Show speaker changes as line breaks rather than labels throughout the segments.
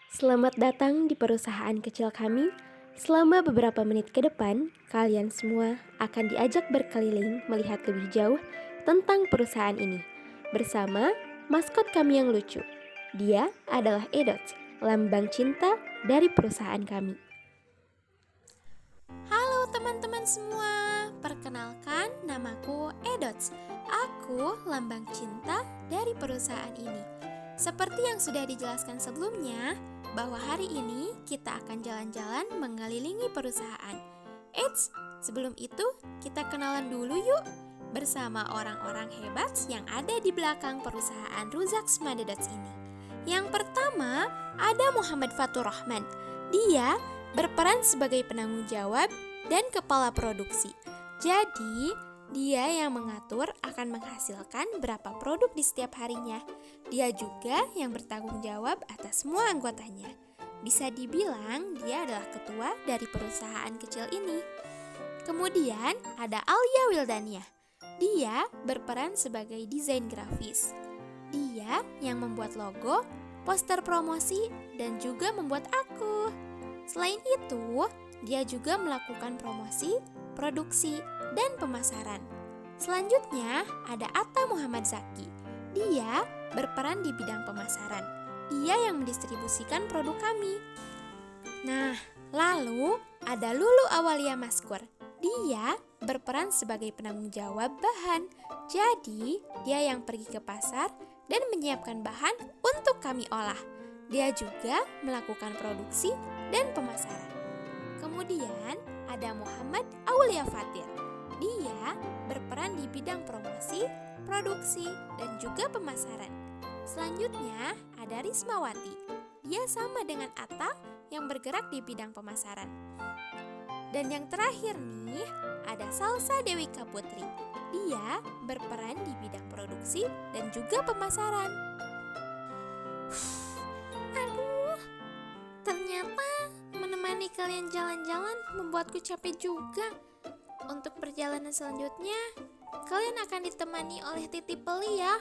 Selamat datang di perusahaan kecil kami. Selama beberapa menit ke depan, kalian semua akan diajak berkeliling melihat lebih jauh tentang perusahaan ini bersama maskot kami yang lucu. Dia adalah Edots, lambang cinta dari perusahaan kami.
Halo teman-teman semua, perkenalkan namaku Edots. Aku lambang cinta dari perusahaan ini. Seperti yang sudah dijelaskan sebelumnya, bahwa hari ini kita akan jalan-jalan mengelilingi perusahaan. Eits, sebelum itu kita kenalan dulu yuk bersama orang-orang hebat yang ada di belakang perusahaan Ruzaks Madedots ini. Yang pertama ada Muhammad Fatur Rahman. Dia berperan sebagai penanggung jawab dan kepala produksi. Jadi, dia yang mengatur akan menghasilkan berapa produk di setiap harinya. Dia juga yang bertanggung jawab atas semua anggotanya. Bisa dibilang dia adalah ketua dari perusahaan kecil ini. Kemudian ada Alia Wildania. Dia berperan sebagai desain grafis. Dia yang membuat logo, poster promosi, dan juga membuat aku. Selain itu, dia juga melakukan promosi, produksi, dan pemasaran. Selanjutnya, ada Atta Muhammad Zaki. Dia berperan di bidang pemasaran. Dia yang mendistribusikan produk kami. Nah, lalu ada Lulu Awalia Maskur. Dia berperan sebagai penanggung jawab bahan. Jadi, dia yang pergi ke pasar dan menyiapkan bahan untuk kami olah. Dia juga melakukan produksi dan pemasaran. Kemudian ada Muhammad Aulia Fatir. Dia berperan di bidang promosi, produksi, dan juga pemasaran. Selanjutnya ada Rismawati. Dia sama dengan Atta yang bergerak di bidang pemasaran. Dan yang terakhir nih, ada Salsa Dewika Putri. Dia berperan di bidang produksi dan juga pemasaran. Aduh, ternyata menemani kalian jalan-jalan membuatku capek juga. Untuk perjalanan selanjutnya, kalian akan ditemani oleh Titi Peli ya.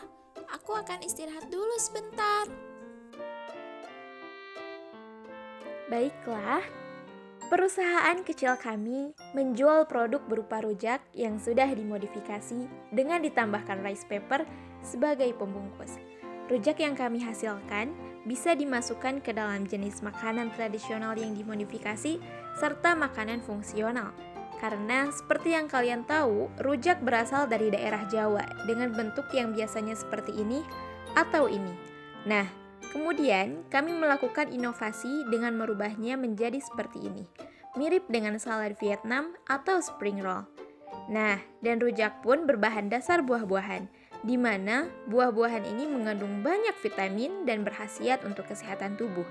Aku akan istirahat dulu sebentar.
Baiklah, perusahaan kecil kami menjual produk berupa rujak yang sudah dimodifikasi dengan ditambahkan rice paper sebagai pembungkus. Rujak yang kami hasilkan bisa dimasukkan ke dalam jenis makanan tradisional yang dimodifikasi serta makanan fungsional. Karena seperti yang kalian tahu, rujak berasal dari daerah Jawa dengan bentuk yang biasanya seperti ini atau ini. Nah, kemudian kami melakukan inovasi dengan merubahnya menjadi seperti ini, mirip dengan salad Vietnam atau spring roll. Nah, dan rujak pun berbahan dasar buah-buahan, di mana buah-buahan ini mengandung banyak vitamin dan berkhasiat untuk kesehatan tubuh.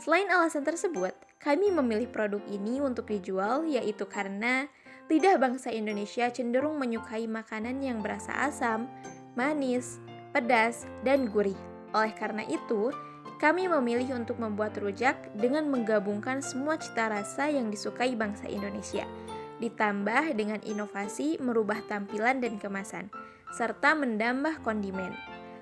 Selain alasan tersebut, kami memilih produk ini untuk dijual yaitu karena lidah bangsa Indonesia cenderung menyukai makanan yang berasa asam, manis, pedas, dan gurih. Oleh karena itu, kami memilih untuk membuat rujak dengan menggabungkan semua cita rasa yang disukai bangsa Indonesia, ditambah dengan inovasi merubah tampilan dan kemasan, serta menambah kondimen.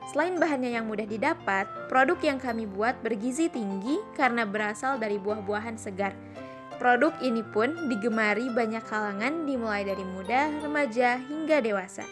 Selain bahannya yang mudah didapat, produk yang kami buat bergizi tinggi karena berasal dari buah-buahan segar. Produk ini pun digemari banyak kalangan dimulai dari muda, remaja, hingga dewasa.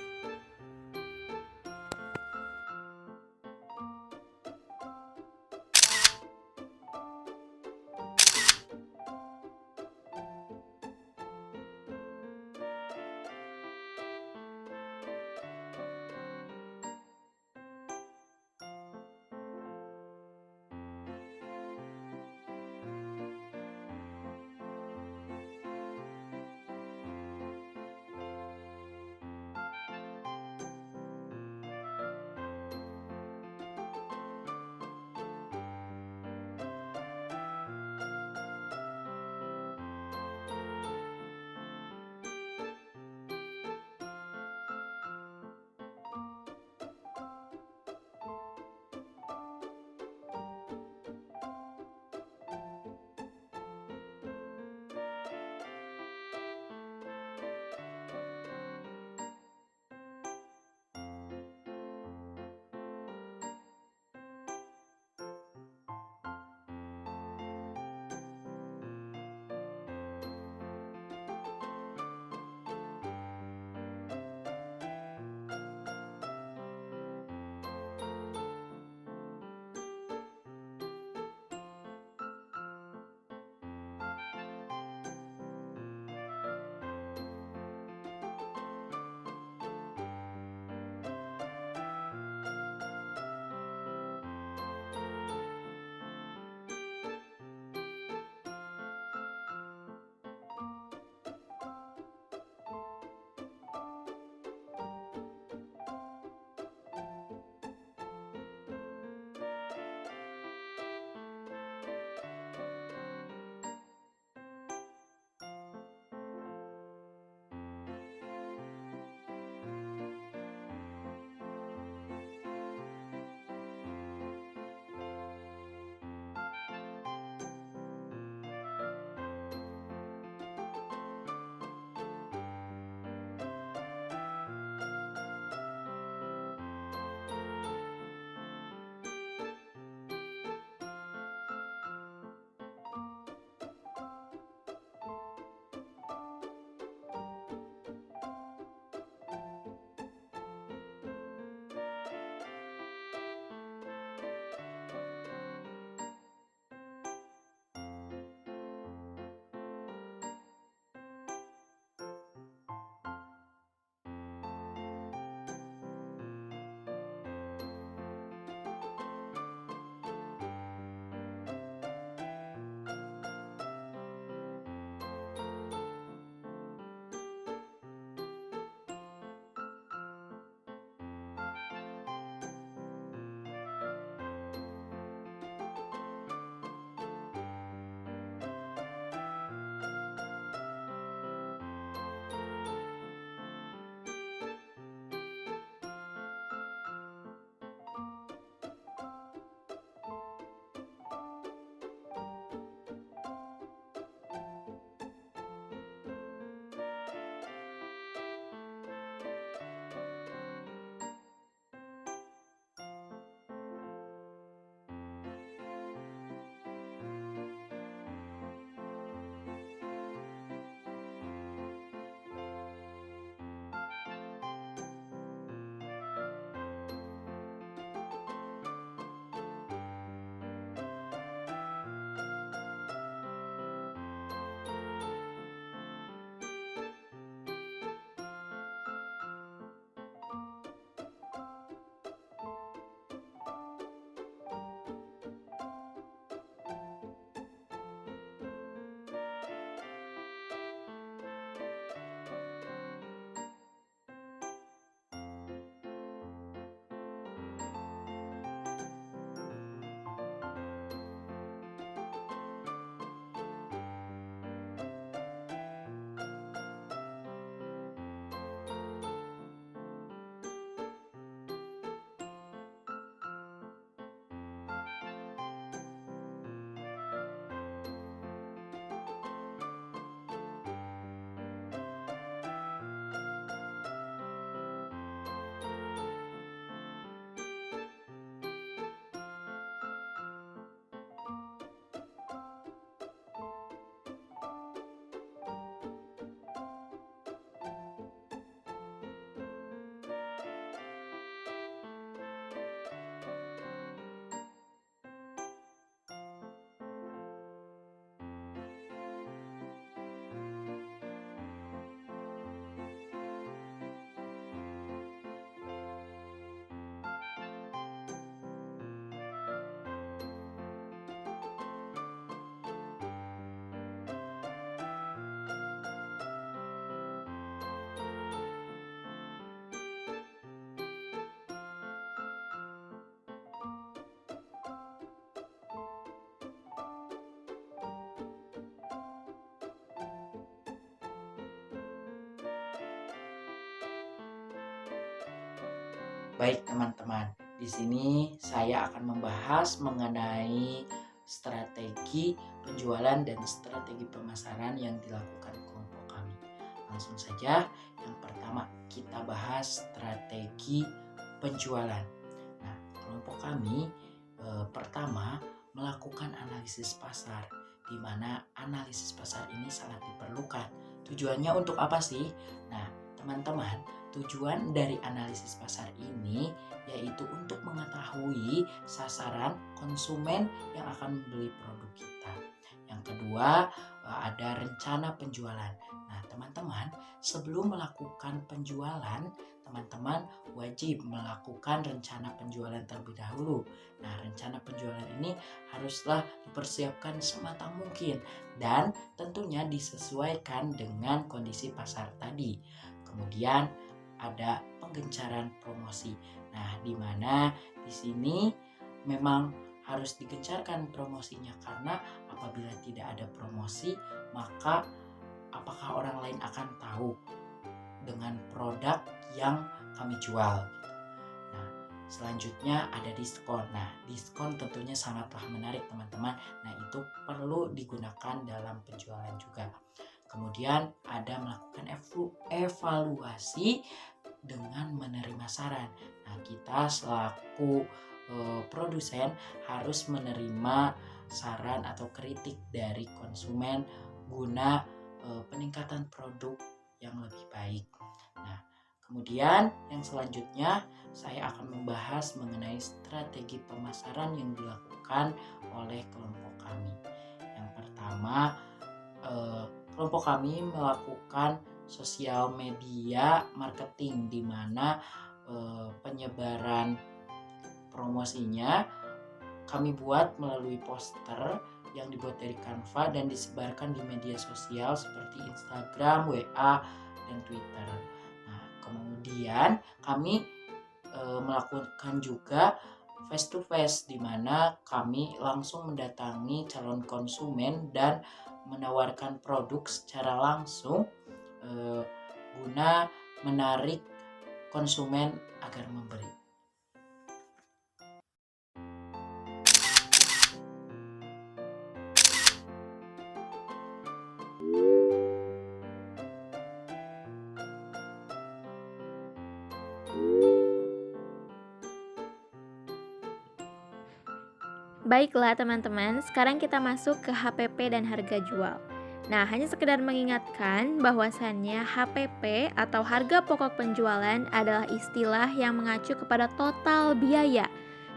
Baik teman-teman, di sini saya akan membahas mengenai strategi penjualan dan strategi pemasaran yang dilakukan kelompok kami. Langsung saja, yang pertama kita bahas strategi penjualan. Nah, kelompok kami pertama melakukan analisis pasar, di mana analisis pasar ini sangat diperlukan. Tujuannya untuk apa sih? Nah, teman-teman, tujuan dari analisis pasar ini yaitu untuk mengetahui sasaran konsumen yang akan membeli produk kita. Yang kedua, ada rencana penjualan. Nah, teman-teman, sebelum melakukan penjualan, teman-teman wajib melakukan rencana penjualan terlebih dahulu. Nah, rencana penjualan ini haruslah dipersiapkan sematang mungkin dan tentunya disesuaikan dengan kondisi pasar tadi. Kemudian ada penggencaran promosi. Nah, di mana di sini memang harus digencarkan promosinya, karena apabila tidak ada promosi, maka apakah orang lain akan tahu dengan produk yang kami jual. Nah, selanjutnya ada diskon. Nah, diskon tentunya sangatlah menarik teman-teman. Nah, itu perlu digunakan dalam penjualan juga. Kemudian ada melakukan evaluasi dengan menerima saran. Nah, kita selaku produsen harus menerima saran atau kritik dari konsumen guna peningkatan produk yang lebih baik. Nah, kemudian yang selanjutnya saya akan membahas mengenai strategi pemasaran yang dilakukan oleh kelompok kami. Yang pertama, kelompok kami melakukan sosial media marketing, di mana penyebaran promosinya kami buat melalui poster yang dibuat dari Canva dan disebarkan di media sosial seperti Instagram, WA, dan Twitter. Nah, kemudian kami melakukan juga face to face, di mana kami langsung mendatangi calon konsumen dan menawarkan produk secara langsung guna menarik konsumen agar membeli.
Baiklah teman-teman, sekarang kita masuk ke HPP dan harga jual. Nah, hanya sekedar mengingatkan bahwasannya HPP atau harga pokok penjualan adalah istilah yang mengacu kepada total biaya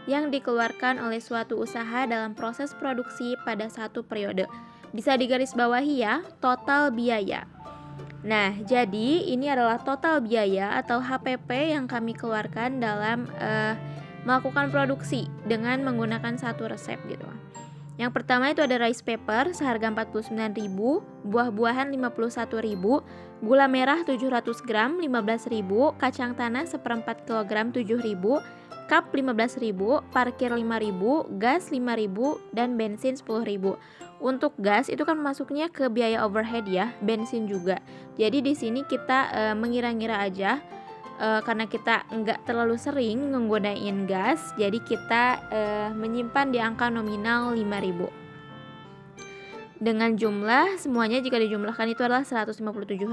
yang dikeluarkan oleh suatu usaha dalam proses produksi pada satu periode. Bisa digarisbawahi ya, total biaya. Nah, jadi ini adalah total biaya atau HPP yang kami keluarkan dalam melakukan produksi dengan menggunakan satu resep gitu. Yang pertama itu ada rice paper seharga 49.000, buah-buahan 51.000, gula merah 700 gram 15.000, kacang tanah seperempat kilogram 7.000, cup 15.000, parkir 5.000, gas 5.000, dan bensin 10.000. Untuk gas itu kan masuknya ke biaya overhead ya, bensin juga. Jadi di sini kita mengira-ngira aja. Karena kita nggak terlalu sering menggunakan gas, jadi kita menyimpan di angka nominal 5.000. Dengan jumlah semuanya jika dijumlahkan itu adalah 157.000.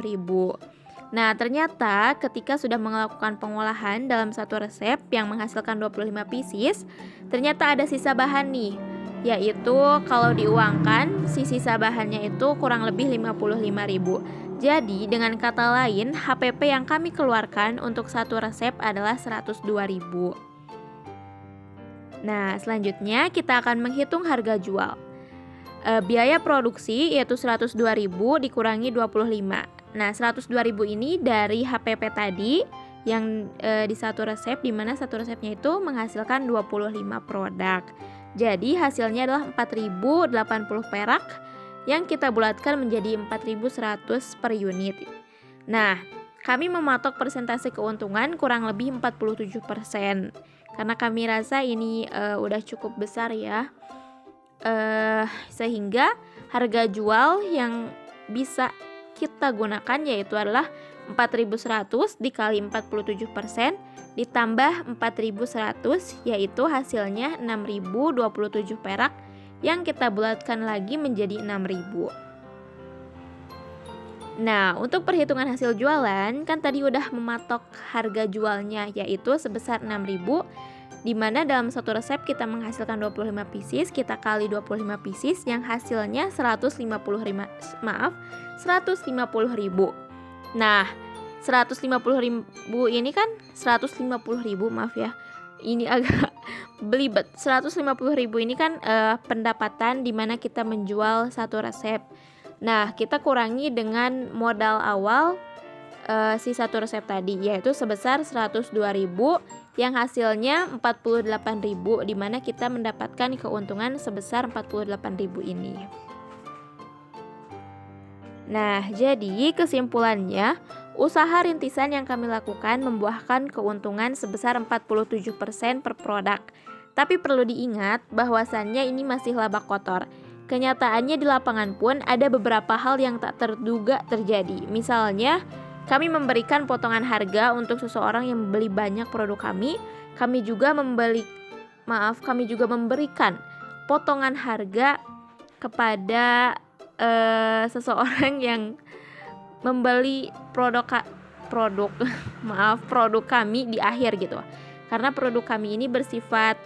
Nah, ternyata ketika sudah melakukan pengolahan dalam satu resep yang menghasilkan 25 pieces, ternyata ada sisa bahan nih, yaitu kalau diuangkan si sisa bahannya itu kurang lebih 55.000. Jadi dengan kata lain, HPP yang kami keluarkan untuk satu resep adalah 102.000. Nah, selanjutnya kita akan menghitung harga jual. Biaya produksi yaitu 102.000 dikurangi 25. Nah, 102.000 ini dari HPP tadi yang di satu resep, di mana satu resepnya itu menghasilkan 25 produk. Jadi hasilnya adalah 4.080 perak yang kita bulatkan menjadi 4.100 per unit. Nah, kami mematok persentase keuntungan kurang lebih 47%. Karena kami rasa ini udah cukup besar ya. Sehingga harga jual yang bisa kita gunakan yaitu adalah 4.100 dikali 47% ditambah 4.100, yaitu hasilnya 6.027 perak yang kita bulatkan lagi menjadi 6.000. Nah, untuk perhitungan hasil jualan kan tadi udah mematok harga jualnya, yaitu sebesar 6.000, di mana dalam satu resep kita menghasilkan 25 pieces, kita kali 25 pieces yang hasilnya 150.000. Nah, 150.000 ini kan 150.000, maaf ya. Ini agak belibet. 150.000 ini kan pendapatan di mana kita menjual satu resep. Nah, kita kurangi dengan modal awal si satu resep tadi, yaitu sebesar 102.000 yang hasilnya 48.000, di mana kita mendapatkan keuntungan sebesar 48.000 ini. Nah, jadi kesimpulannya, usaha rintisan yang kami lakukan membuahkan keuntungan sebesar 47% per produk. Tapi perlu diingat bahwasannya ini masih laba kotor. Kenyataannya di lapangan pun ada beberapa hal yang tak terduga terjadi. Misalnya, kami memberikan potongan harga untuk seseorang yang membeli banyak produk kami. Kami juga memberikan potongan harga kepada seseorang yang membeli produk kami di akhir gitu. Karena produk kami ini bersifat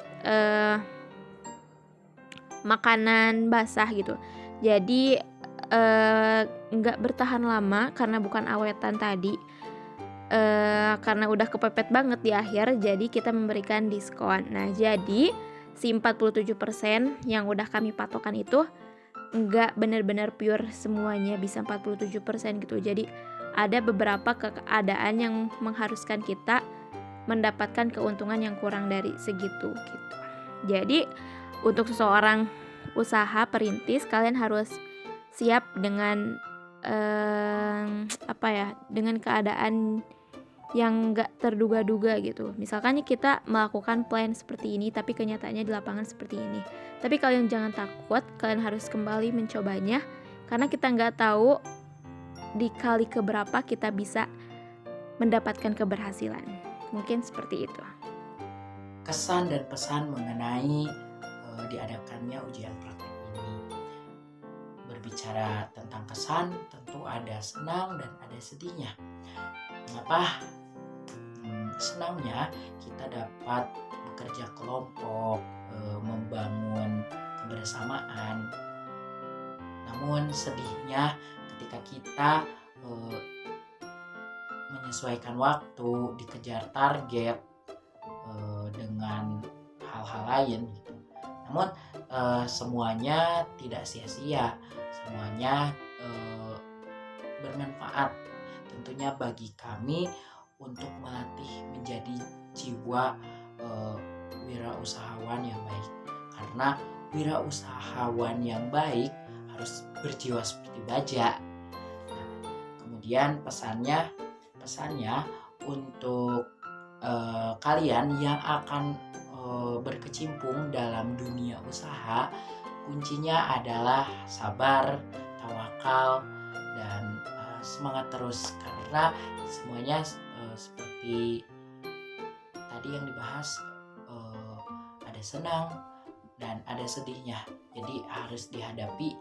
makanan basah gitu. Jadi nggak bertahan lama karena bukan awetan tadi. Karena udah kepepet banget di akhir, jadi kita memberikan diskon. Nah, jadi si 47% yang udah kami patokan itu nggak benar-benar pure semuanya bisa 47% gitu. Jadi ada beberapa keadaan yang mengharuskan kita mendapatkan keuntungan yang kurang dari segitu gitu. Jadi untuk seseorang usaha perintis, kalian harus siap dengan dengan keadaan yang nggak terduga-duga gitu. Misalkan kita melakukan plan seperti ini, tapi kenyataannya di lapangan seperti ini. Tapi kalian jangan takut, kalian harus kembali mencobanya, karena kita nggak tahu di kali keberapa kita bisa mendapatkan keberhasilan. Mungkin seperti itu.
Kesan dan pesan mengenai diadakannya ujian praktek ini. Berbicara tentang kesan, tentu ada senang dan ada sedihnya. Mengapa? Senangnya kita dapat bekerja kelompok, membangun kebersamaan. Namun sedihnya ketika kita menyesuaikan waktu, dikejar target dengan hal-hal lain gitu. Namun semuanya tidak sia-sia, semuanya bermanfaat tentunya bagi kami untuk melatih menjadi jiwa wirausahawan yang baik. Karena wirausahawan yang baik harus berjiwa seperti baja. Nah, kemudian pesannya untuk kalian yang akan berkecimpung dalam dunia usaha, kuncinya adalah sabar, tawakal, dan semangat terus, karena semuanya seperti tadi yang dibahas, ada senang dan ada sedihnya. Jadi harus dihadapi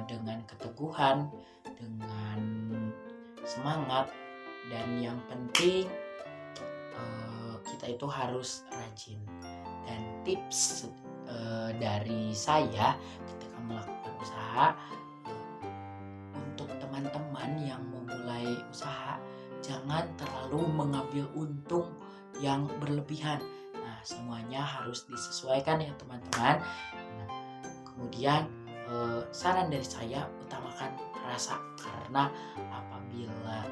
dengan keteguhan, dengan semangat, dan yang penting kita itu harus rajin. Dan tips dari saya ketika melakukan usaha, untuk teman-teman yang memulai usaha, jangan terlalu mengambil untung yang berlebihan. Nah, semuanya harus disesuaikan ya teman-teman. Nah, kemudian saran dari saya, utamakan rasa, karena apabila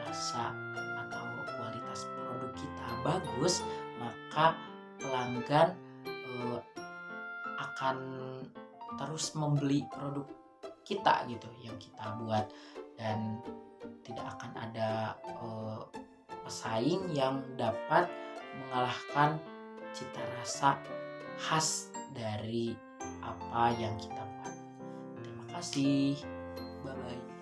rasa atau kualitas produk kita bagus, maka pelanggan akan terus membeli produk kita gitu yang kita buat, dan tidak akan ada pesaing yang dapat mengalahkan cita rasa khas dari apa yang kita buat. Terima kasih, bye bye.